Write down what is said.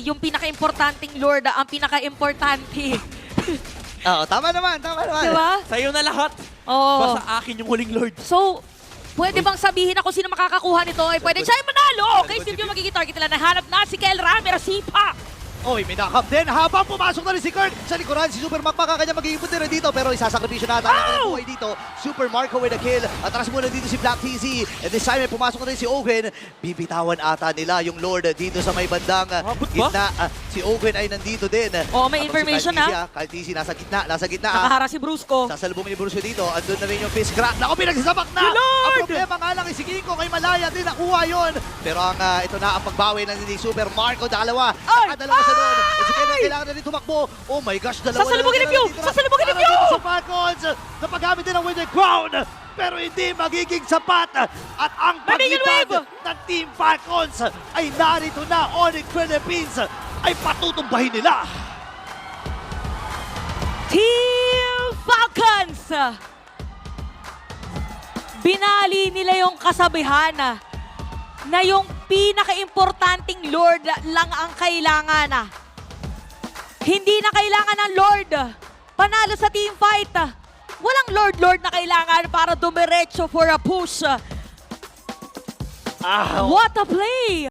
yung pinaka-importanting Lord, ang pinaka-importante. Oo, tama naman, tama naman. Diba? Sa'yo na lahat. Oo. Basta akin yung huling Lord. So, pwede bang sabihin ako sino makakakuha nito? Ay, pwede siya yung manalo! Okay, sino yung magiging target nila? Nahanap na si Kel Ramírez, Sipa! Oy, may nakap din habang pumasok na rin si Kirk sa likuran. Si Super Mark kanya magiging punti rin dito pero isasakripisyo na ata ang kanyang buhay dito. Super Marco with a kill. Atras muna dito si Black TZ. And this time may pumasok na rin si Owen. Bibitawan ata nila yung Lord dito sa may bandang Abot ba? gitna. Si Owen ay nandito din. Oo, may Habang information si Kyle TZ nasa gitna. Nakahara si Brusco. Sasalubong ni Bruce dito. Andun na rin yung fist crack. Naku, pinagsasapak na! Ang problema nga lang, si Ginko kay Malaya din nakuha yun. Pero ito na ang pagbawi ng ni Super Marco. Dalawa. Nakadalawa sa doon. At si Kenneth kailangan na rin tumakbo. Oh my gosh, dalawa Sasalubugin ni Pew! Sasalubugin ni Pew! Dito sa Falcons. Napagamit din ang Winter Crown. Pero hindi magiging sapat. At ang Mamingin paglipad wave! ng Team Falcons ay narito na. Onyx Philippines ay patutumbahin nila. Team Falcons! Binali nila yung kasabihan na yung pinaka-importanting Lord lang ang kailangan. Hindi na kailangan ng Lord. Panalo sa team fight. Walang Lord na kailangan para dumiretso for a push. What a play!